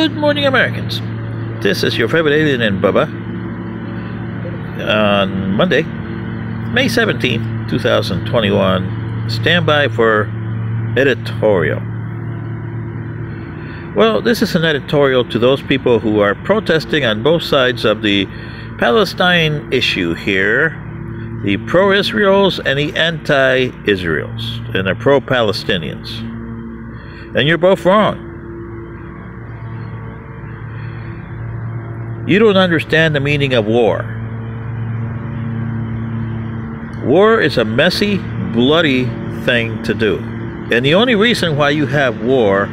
Good morning, Americans. This is your favorite alien and Bubba on Monday, May 17th, 2021. Stand by for editorial. Well, this is an editorial to those people who are protesting on both sides of the Palestine issue here. The pro-Israels and the anti-Israels, and the pro-Palestinians. And you're both wrong. You don't understand the meaning of war. War is a messy, bloody thing to do. And the only reason why you have war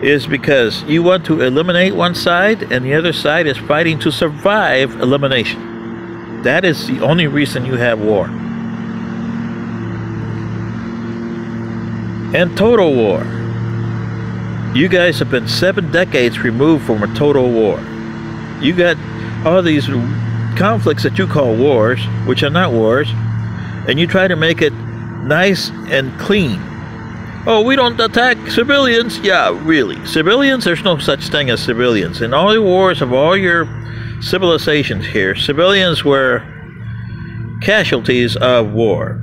is because you want to eliminate one side and the other side is fighting to survive elimination. That is the only reason you have war. And total war. You guys have been 7 decades removed from a total war. You got all these conflicts that you call wars, which are not wars, and you try to make it nice and clean. Oh, we don't attack civilians. Yeah, really. Civilians? There's no such thing as civilians. In all the wars of all your civilizations here, civilians were casualties of war,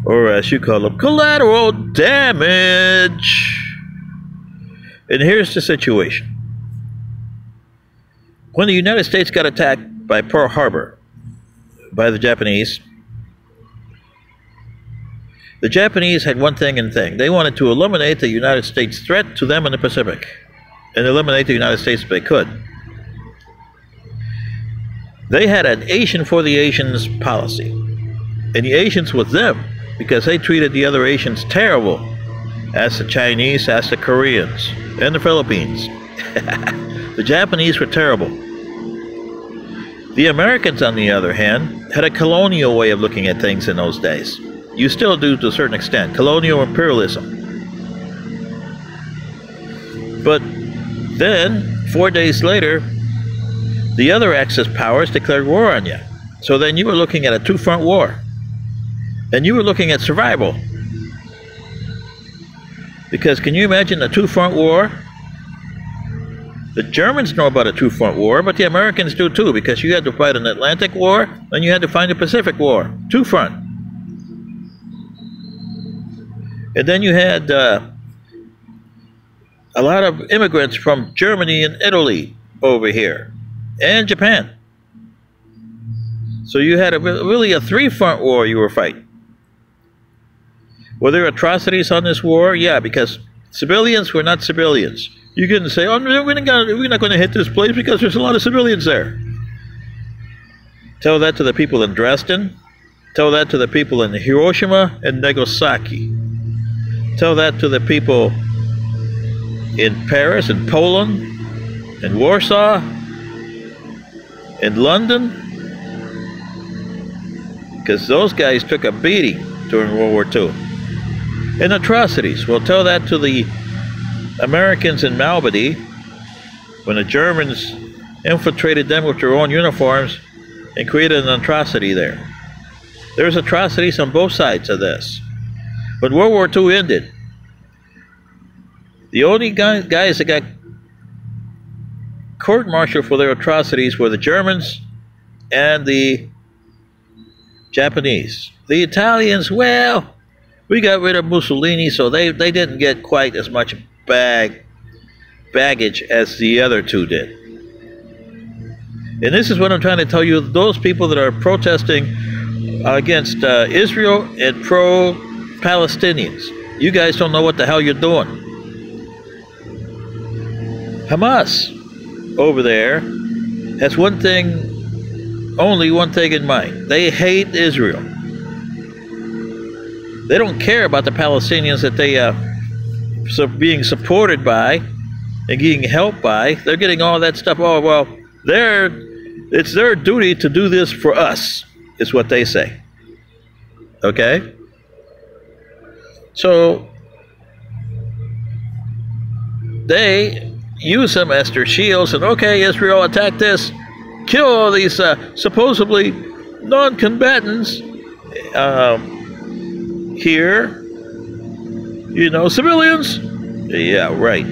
or as you call them, collateral damage. And here's the situation. When the United States got attacked by Pearl Harbor by the Japanese had one thing in thing. They wanted to eliminate the United States threat to them in the Pacific, and eliminate the United States if they could. They had an Asian for the Asians policy, and the Asians was them because they treated the other Asians terrible, as the Chinese, as the Koreans, and the Philippines. The Japanese were terrible. The Americans, on the other hand, had a colonial way of looking at things in those days. You still do to a certain extent, colonial imperialism. But then, 4 days later, the other Axis powers declared war on you. So then you were looking at a two-front war. And you were looking at survival. Because can you imagine a two-front war? The Germans know about a two-front war, but the Americans do too, because you had to fight an Atlantic war, and you had to fight a Pacific war. Two-front. And then you had a lot of immigrants from Germany and Italy over here. And Japan. So you had really a three-front war you were fighting. Were there atrocities on this war? Yeah, because civilians were not civilians. You couldn't say, oh, we're not going to hit this place because there's a lot of civilians there. Tell that to the people in Dresden. Tell that to the people in Hiroshima and Nagasaki. Tell that to the people in Paris and Poland and Warsaw in London, because those guys took a beating during World War II. And atrocities, well, tell that to the Americans in Malmedy when the Germans infiltrated them with their own uniforms and created an atrocity there. There's atrocities on both sides of this. When World War II ended, the only guys that got court-martialed for their atrocities were the Germans and the Japanese. The Italians, well, we got rid of Mussolini, so they didn't get quite as much baggage as the other two did. And this is what I'm trying to tell you, those people that are protesting against Israel and pro-Palestinians. You guys don't know what the hell you're doing. Hamas over there has one thing, only one thing in mind. They hate Israel. They don't care about the Palestinians that they being supported by and getting helped by. They're getting all that stuff. Oh, well, it's their duty to do this for us, is what they say. Okay? So they use them as their shields, and okay, Israel, attack this, kill all these supposedly non-combatants here, you know, civilians. Yeah, right.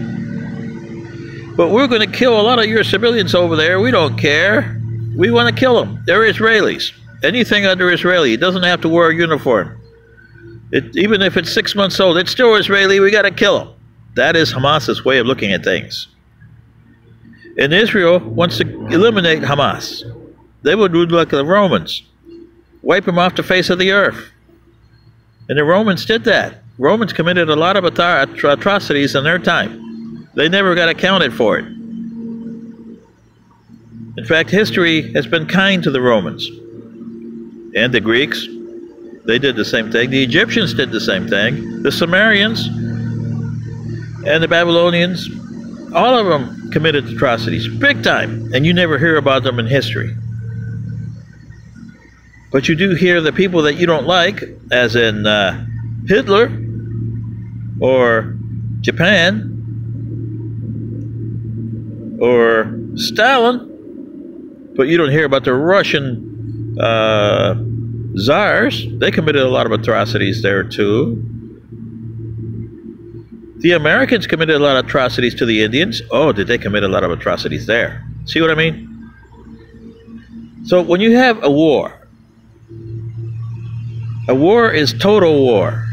But we're going to kill a lot of your civilians over there. We don't care. We want to kill them. They're Israelis. Anything under Israeli, it doesn't have to wear a uniform. Even if it's 6 months old, it's still Israeli. We got to kill them. That is Hamas's way of looking at things. And Israel wants to eliminate Hamas. They would do like the Romans. Wipe them off the face of the earth. And the Romans did that. Romans committed a lot of atrocities in their time. They never got accounted for it. In fact, history has been kind to the Romans. And the Greeks. They did the same thing. The Egyptians did the same thing. The Sumerians and the Babylonians, all of them committed atrocities, big time. And you never hear about them in history. But you do hear the people that you don't like, as in Hitler or Japan or Stalin. But you don't hear about the Russian czars. They committed a lot of atrocities there too. The Americans committed a lot of atrocities to the Indians. Oh, did they commit a lot of atrocities there? See what I mean? So when you have a war is total war.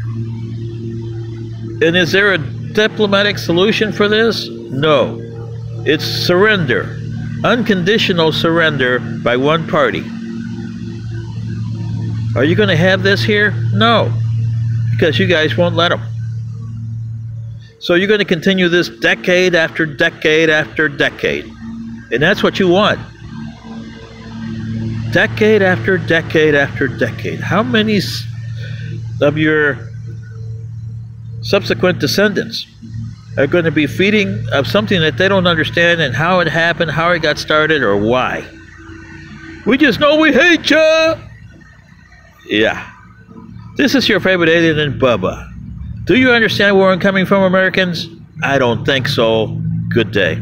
And is there a diplomatic solution for this? No. It's surrender. Unconditional surrender by one party. Are you going to have this here? No. Because you guys won't let them. So you're going to continue this decade after decade after decade. And that's what you want. Decade after decade after decade. How many of your subsequent descendants are going to be feeding of something that they don't understand and how it happened, how it got started, or why? We just know we hate you! Yeah. This is your favorite alien and Bubba. Do you understand where I'm coming from, Americans? I don't think so. Good day.